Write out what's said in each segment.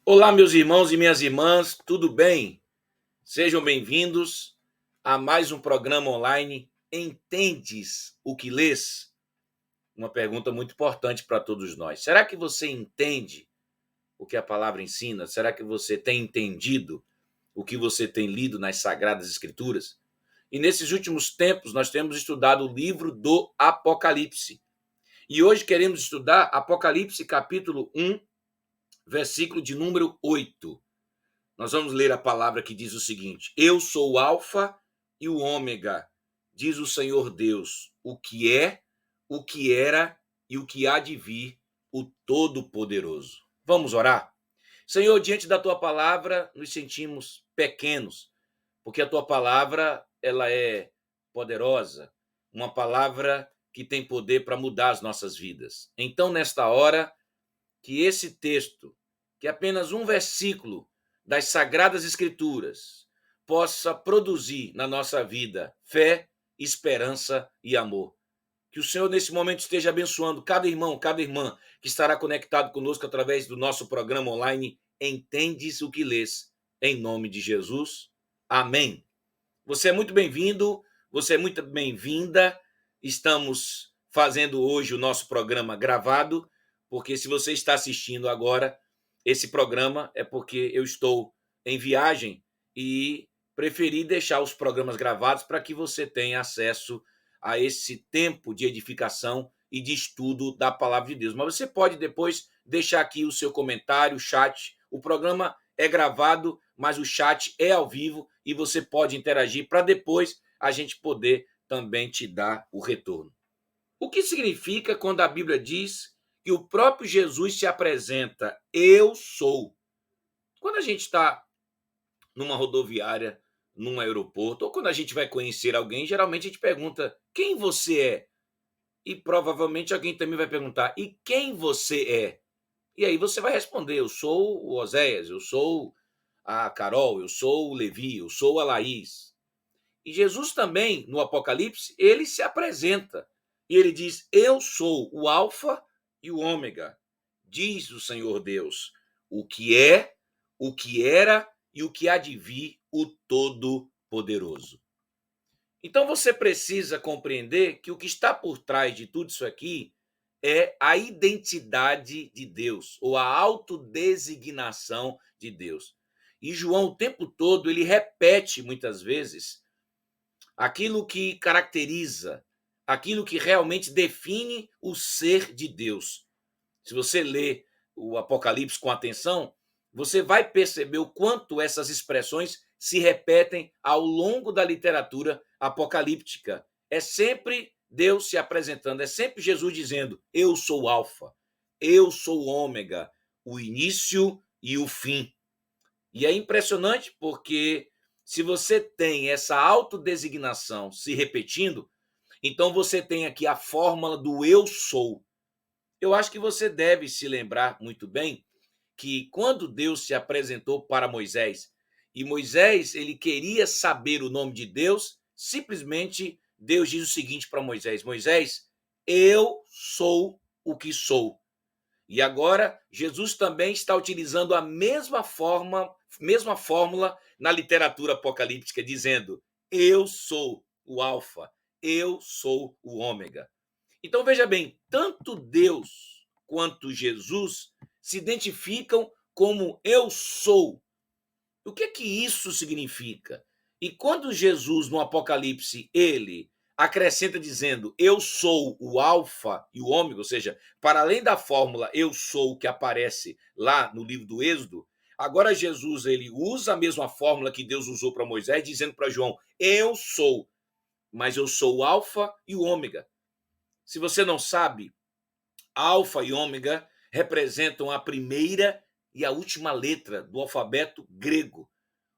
Olá, meus irmãos e minhas irmãs, tudo bem? Sejam bem-vindos a mais um programa online. Entendes o que lês? Uma pergunta muito importante para todos nós. Será que você entende o que a palavra ensina? Será que você tem entendido o que você tem lido nas Sagradas Escrituras? E nesses últimos tempos, nós temos estudado o livro do Apocalipse. E hoje queremos estudar Apocalipse capítulo 1, versículo de número 8. Nós vamos ler a palavra que diz o seguinte: Eu sou o Alfa e o Ômega, diz o Senhor Deus, o que é, o que era e o que há de vir, o Todo-Poderoso. Vamos orar? Senhor, diante da tua palavra, nos sentimos pequenos, porque a tua palavra, ela é poderosa, uma palavra que tem poder para mudar as nossas vidas. Então, nesta hora, que esse texto, que é apenas um versículo das Sagradas Escrituras, possa produzir na nossa vida fé, esperança e amor. Que o Senhor, nesse momento, esteja abençoando cada irmão, cada irmã que estará conectado conosco através do nosso programa online Entendes o que lês? Em nome de Jesus. Amém. Você é muito bem-vindo, você é muito bem-vinda. Estamos fazendo hoje o nosso programa gravado, porque se você está assistindo agora esse programa é porque eu estou em viagem e preferi deixar os programas gravados para que você tenha acesso a esse tempo de edificação e de estudo da palavra de Deus. Mas você pode depois deixar aqui o seu comentário, o chat. O programa é gravado, mas o chat é ao vivo e você pode interagir para depois a gente poder também te dar o retorno. O que significa quando a Bíblia diz que o próprio Jesus se apresenta, eu sou? Quando a gente está numa rodoviária, num aeroporto, ou quando a gente vai conhecer alguém, geralmente a gente pergunta, quem você é? E provavelmente alguém também vai perguntar, e quem você é? E aí você vai responder, eu sou o Oséias, eu sou a Carol, eu sou o Levi, eu sou a Laís. E Jesus também, no Apocalipse, ele se apresenta. E ele diz, eu sou o Alfa e o Ômega, diz o Senhor Deus, o que é, o que era e o que há de vir, o Todo-Poderoso. Então você precisa compreender que o que está por trás de tudo isso aqui é a identidade de Deus, ou a autodesignação de Deus. E João, o tempo todo, ele repete muitas vezes aquilo que caracteriza, aquilo que realmente define o ser de Deus. Se você lê o Apocalipse com atenção, você vai perceber o quanto essas expressões se repetem ao longo da literatura apocalíptica. É sempre Deus se apresentando, é sempre Jesus dizendo: Eu sou o Alfa, eu sou o Ômega, o início e o fim. E é impressionante porque se você tem essa autodesignação se repetindo, então você tem aqui a fórmula do eu sou. Eu acho que você deve se lembrar muito bem que quando Deus se apresentou para Moisés, e Moisés ele queria saber o nome de Deus, simplesmente Deus diz o seguinte para Moisés: Moisés, eu sou o que sou. E agora Jesus também está utilizando a mesma fórmula na literatura apocalíptica, dizendo: eu sou o Alfa, eu sou o Ômega. Então veja bem, tanto Deus quanto Jesus se identificam como eu sou. O que é que isso significa? E quando Jesus no Apocalipse ele acrescenta dizendo eu sou o alfa e o ômega, ou seja, para além da fórmula eu sou que aparece lá no livro do Êxodo, agora Jesus ele usa a mesma fórmula que Deus usou para Moisés, dizendo para João eu sou, mas eu sou o alfa e o ômega. Se você não sabe, alfa e ômega representam a primeira e a última letra do alfabeto grego.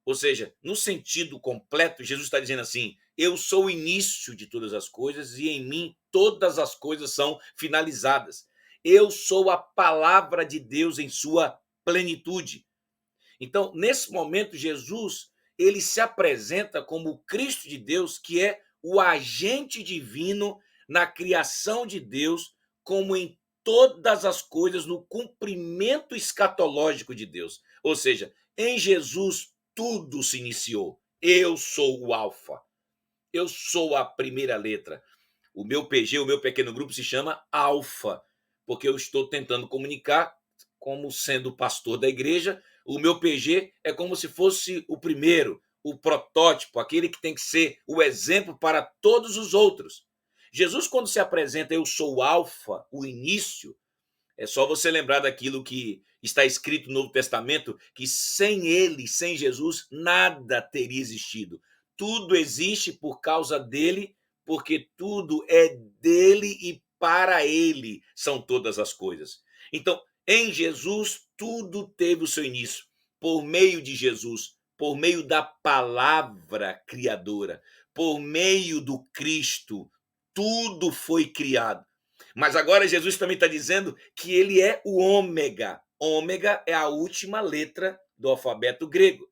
Ou seja, no sentido completo, Jesus está dizendo assim: eu sou o início de todas as coisas e em mim todas as coisas são finalizadas. Eu sou a palavra de Deus em sua plenitude. Então, nesse momento, Jesus ele se apresenta como o Cristo de Deus, que é o agente divino na criação de Deus, como em todas as coisas no cumprimento escatológico de Deus. Ou seja, em Jesus tudo se iniciou. Eu sou o Alfa. Eu sou a primeira letra. O meu PG, o meu pequeno grupo, se chama Alfa, porque eu estou tentando comunicar, como sendo pastor da igreja, o meu PG é como se fosse o primeiro, o protótipo, aquele que tem que ser o exemplo para todos os outros. Jesus, quando se apresenta, eu sou o Alfa, o início, é só você lembrar daquilo que está escrito no Novo Testamento, que sem ele, sem Jesus, nada teria existido. Tudo existe por causa dele, porque tudo é dele e para ele são todas as coisas. Então, em Jesus, tudo teve o seu início. Por meio de Jesus, por meio da palavra criadora, por meio do Cristo, tudo foi criado. Mas agora Jesus também está dizendo que ele é o ômega. Ômega é a última letra do alfabeto grego.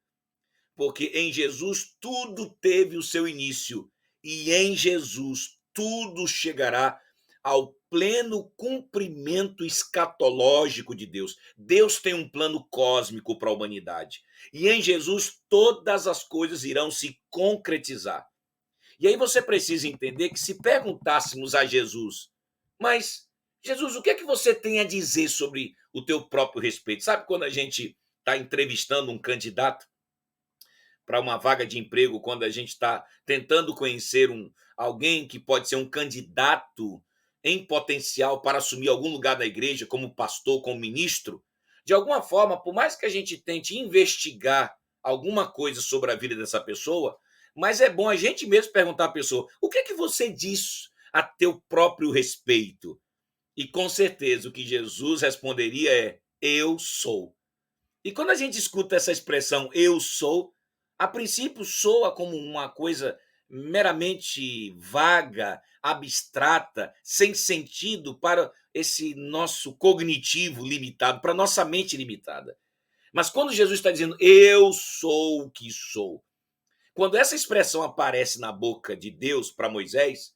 Porque em Jesus tudo teve o seu início. E em Jesus tudo chegará ao pleno cumprimento escatológico de Deus. Deus tem um plano cósmico para a humanidade. E em Jesus todas as coisas irão se concretizar. E aí você precisa entender que se perguntássemos a Jesus, mas Jesus, o que é que você tem a dizer sobre o teu próprio respeito? Sabe quando a gente está entrevistando um candidato para uma vaga de emprego, quando a gente está tentando conhecer alguém que pode ser um candidato em potencial para assumir algum lugar da igreja, como pastor, como ministro, de alguma forma, por mais que a gente tente investigar alguma coisa sobre a vida dessa pessoa, mas é bom a gente mesmo perguntar à pessoa, o que é que você diz a teu próprio respeito? E com certeza o que Jesus responderia é, eu sou. E quando a gente escuta essa expressão eu sou, a princípio soa como uma coisa meramente vaga, abstrata, sem sentido para esse nosso cognitivo limitado, para nossa mente limitada. Mas quando Jesus está dizendo eu sou o que sou, quando essa expressão aparece na boca de Deus para Moisés,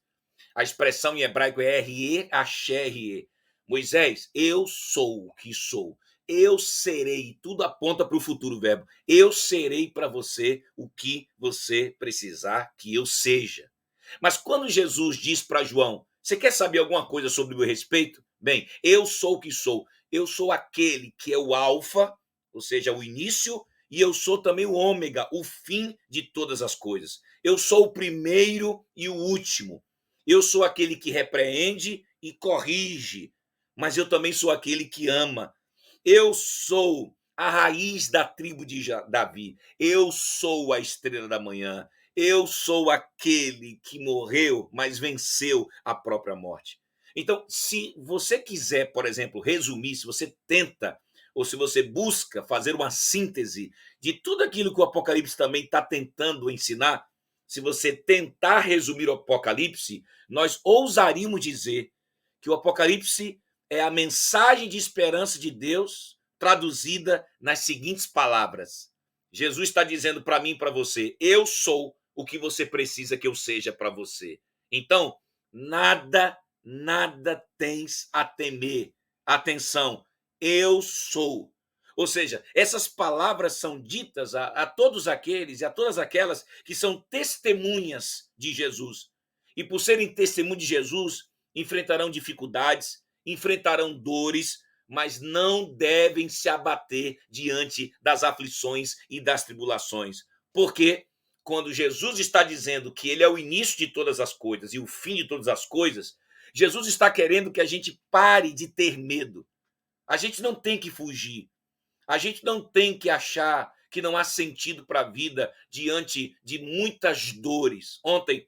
a expressão em hebraico é R-E, H-R-E. Moisés, eu sou o que sou. Eu serei, tudo aponta para o futuro verbo. Eu serei para você o que você precisar que eu seja. Mas quando Jesus diz para João, você quer saber alguma coisa sobre o meu respeito? Bem, eu sou o que sou. Eu sou aquele que é o alfa, ou seja, o início, e eu sou também o ômega, o fim de todas as coisas. Eu sou o primeiro e o último. Eu sou aquele que repreende e corrige, mas eu também sou aquele que ama. Eu sou a raiz da tribo de Davi. Eu sou a estrela da manhã. Eu sou aquele que morreu, mas venceu a própria morte. Então, se você quiser, por exemplo, resumir, se você tenta ou se você busca fazer uma síntese de tudo aquilo que o Apocalipse também está tentando ensinar, se você tentar resumir o Apocalipse, nós ousaríamos dizer que o Apocalipse é a mensagem de esperança de Deus traduzida nas seguintes palavras. Jesus está dizendo para mim e para você, eu sou o que você precisa que eu seja para você. Então, nada tens a temer. Atenção, eu sou. Ou seja, essas palavras são ditas a todos aqueles e a todas aquelas que são testemunhas de Jesus. E por serem testemunhas de Jesus, enfrentarão dificuldades, enfrentarão dores, mas não devem se abater diante das aflições e das tribulações. Porque quando Jesus está dizendo que ele é o início de todas as coisas e o fim de todas as coisas, Jesus está querendo que a gente pare de ter medo. A gente não tem que fugir. A gente não tem que achar que não há sentido para a vida diante de muitas dores. Ontem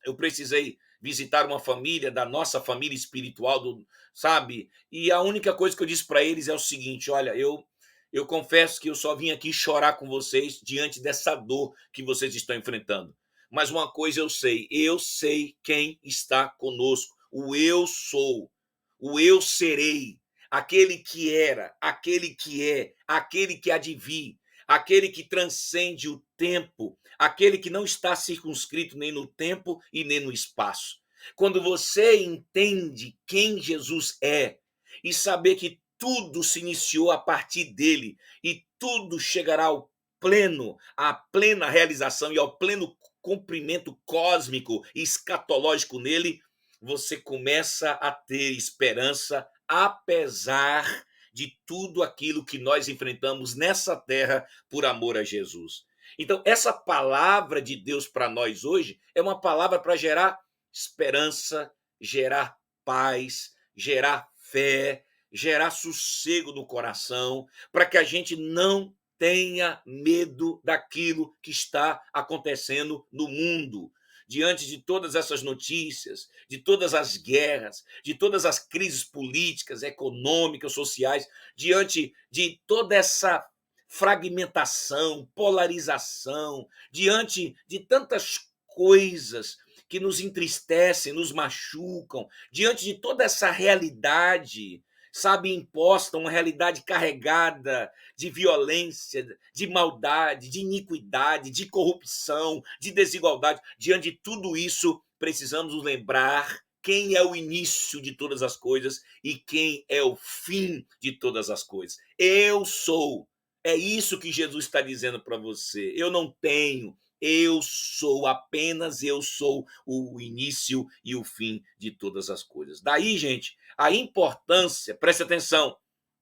eu precisei visitar uma família, da nossa família espiritual, sabe? E a única coisa que eu disse para eles é o seguinte: olha, eu confesso que eu só vim aqui chorar com vocês diante dessa dor que vocês estão enfrentando. Mas uma coisa eu sei quem está conosco. O eu sou, o eu serei, aquele que era, aquele que é, aquele que há de vir, aquele que transcende o tempo, aquele que não está circunscrito nem no tempo e nem no espaço. Quando você entende quem Jesus é, e saber que tudo se iniciou a partir dele e tudo chegará ao pleno, à plena realização e ao pleno cumprimento cósmico e escatológico nele, você começa a ter esperança, apesar de tudo aquilo que nós enfrentamos nessa terra por amor a Jesus. Então, essa palavra de Deus para nós hoje é uma palavra para gerar esperança, gerar paz, gerar fé, gerar sossego no coração, para que a gente não tenha medo daquilo que está acontecendo no mundo. Diante de todas essas notícias, de todas as guerras, de todas as crises políticas, econômicas, sociais, diante de toda essa fragmentação, polarização, diante de tantas coisas que nos entristecem, nos machucam, diante de toda essa realidade, sabe, imposta, uma realidade carregada de violência, de maldade, de iniquidade, de corrupção, de desigualdade. Diante de tudo isso, precisamos nos lembrar quem é o início de todas as coisas e quem é o fim de todas as coisas. Eu sou. É isso que Jesus está dizendo para você. Eu não tenho, eu sou, apenas eu sou o início e o fim de todas as coisas. Daí, gente, a importância, preste atenção,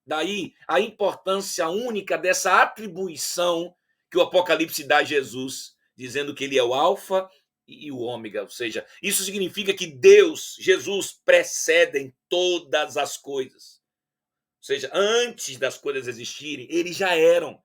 daí a importância única dessa atribuição que o Apocalipse dá a Jesus, dizendo que ele é o alfa e o ômega, ou seja, isso significa que Deus, Jesus, precedem todas as coisas. Ou seja, antes das coisas existirem, eles já eram.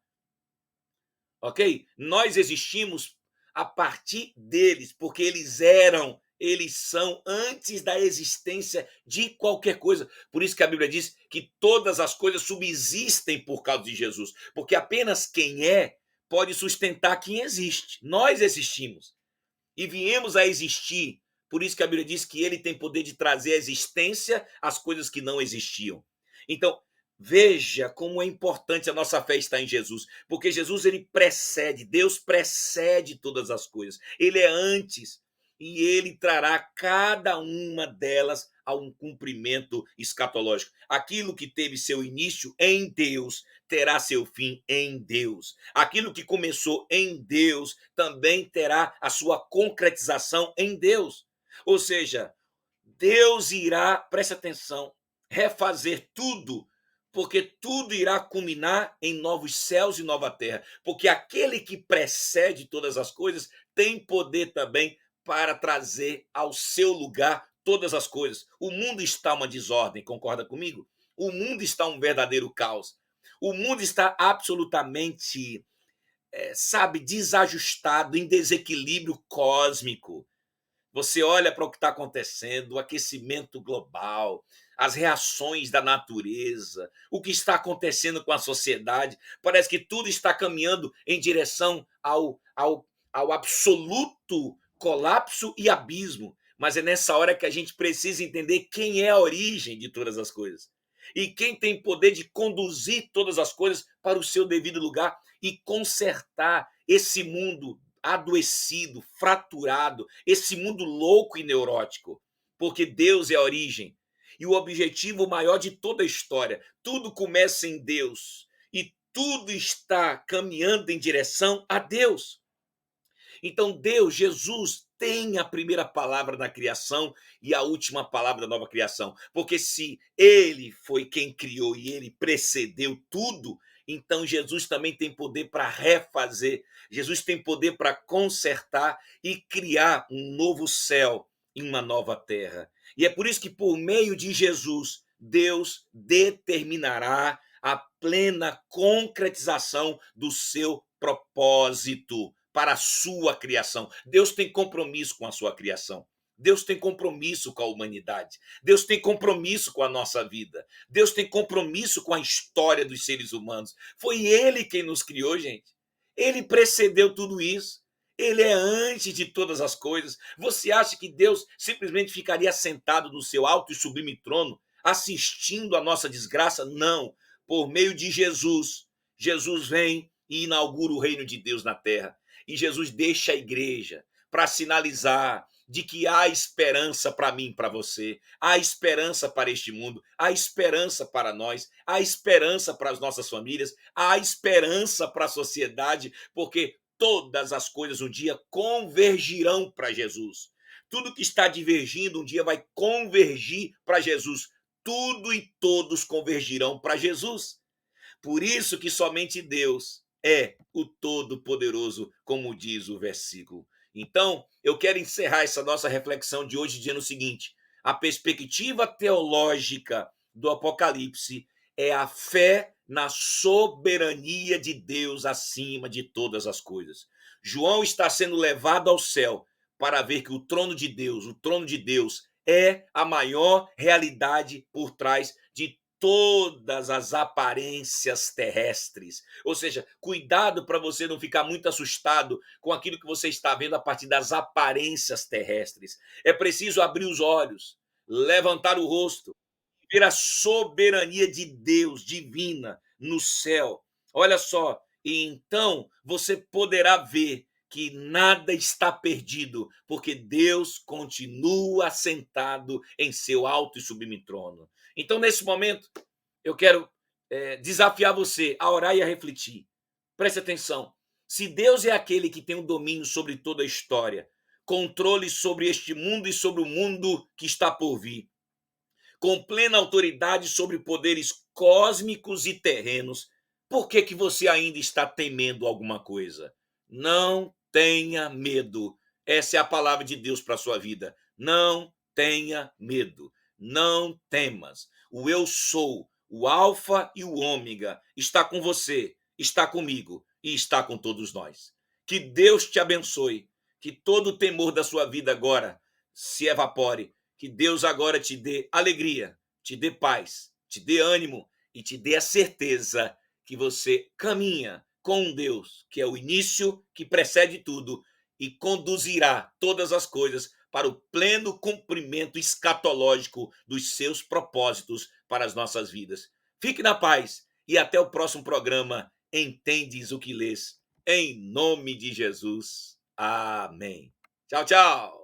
Ok? Nós existimos a partir deles, porque eles são antes da existência de qualquer coisa. Por isso que a Bíblia diz que todas as coisas subsistem por causa de Jesus, porque apenas quem é pode sustentar quem existe. Nós existimos e viemos a existir. Por isso que a Bíblia diz que ele tem poder de trazer à existência as coisas que não existiam. Então, veja como é importante a nossa fé estar em Jesus, porque Jesus ele precede, Deus precede todas as coisas. Ele é antes e ele trará cada uma delas a um cumprimento escatológico. Aquilo que teve seu início em Deus terá seu fim em Deus. Aquilo que começou em Deus também terá a sua concretização em Deus. Ou seja, Deus irá, preste atenção, refazer tudo, porque tudo irá culminar em novos céus e nova terra, porque aquele que precede todas as coisas tem poder também para trazer ao seu lugar todas as coisas. O mundo está uma desordem, concorda comigo? O mundo está um verdadeiro caos. O mundo está absolutamente, sabe, desajustado, em desequilíbrio cósmico. Você olha para o que está acontecendo, o aquecimento global, as reações da natureza, o que está acontecendo com a sociedade. Parece que tudo está caminhando em direção ao absoluto colapso e abismo. Mas é nessa hora que a gente precisa entender quem é a origem de todas as coisas. E quem tem poder de conduzir todas as coisas para o seu devido lugar e consertar esse mundo adoecido, fraturado, esse mundo louco e neurótico, porque Deus é a origem e o objetivo maior de toda a história. Tudo começa em Deus e tudo está caminhando em direção a Deus. Então Deus, Jesus, tem a primeira palavra da criação e a última palavra da nova criação, porque se ele foi quem criou e ele precedeu tudo, então Jesus também tem poder para refazer, Jesus tem poder para consertar e criar um novo céu e uma nova terra. E é por isso que por meio de Jesus, Deus determinará a plena concretização do seu propósito para a sua criação. Deus tem compromisso com a sua criação. Deus tem compromisso com a humanidade. Deus tem compromisso com a nossa vida. Deus tem compromisso com a história dos seres humanos. Foi Ele quem nos criou, gente. Ele precedeu tudo isso. Ele é antes de todas as coisas. Você acha que Deus simplesmente ficaria sentado no seu alto e sublime trono, assistindo a nossa desgraça? Não. Por meio de Jesus, Jesus vem e inaugura o reino de Deus na terra. E Jesus deixa a igreja para sinalizar, de que há esperança para mim, para você, há esperança para este mundo, há esperança para nós, há esperança para as nossas famílias, há esperança para a sociedade, porque todas as coisas um dia convergirão para Jesus. Tudo que está divergindo um dia vai convergir para Jesus. Tudo e todos convergirão para Jesus. Por isso que somente Deus é o Todo-Poderoso, como diz o versículo. Então, eu quero encerrar essa nossa reflexão de hoje dizendo o seguinte: a perspectiva teológica do Apocalipse é a fé na soberania de Deus acima de todas as coisas. João está sendo levado ao céu para ver que o trono de Deus é a maior realidade por trás de todas as aparências terrestres. Ou seja, cuidado para você não ficar muito assustado com aquilo que você está vendo a partir das aparências terrestres. É preciso abrir os olhos, levantar o rosto, ver a soberania de Deus divina no céu. Olha só, e então você poderá ver que nada está perdido, porque Deus continua sentado em seu alto e sublime trono. Então, nesse momento, eu quero desafiar você a orar e a refletir. Preste atenção. Se Deus é aquele que tem o domínio sobre toda a história, controle sobre este mundo e sobre o mundo que está por vir, com plena autoridade sobre poderes cósmicos e terrenos, por que que você ainda está temendo alguma coisa? Não tenha medo. Essa é a palavra de Deus para a sua vida. Não tenha medo. Não temas. O eu sou, o alfa e o ômega, está com você, está comigo e está com todos nós. Que Deus te abençoe. Que todo o temor da sua vida agora se evapore. Que Deus agora te dê alegria, te dê paz, te dê ânimo e te dê a certeza que você caminha com um Deus que é o início, que precede tudo e conduzirá todas as coisas para o pleno cumprimento escatológico dos seus propósitos para as nossas vidas. Fique na paz e até o próximo programa. Entendes o que lês? Em nome de Jesus. Amém. Tchau, tchau.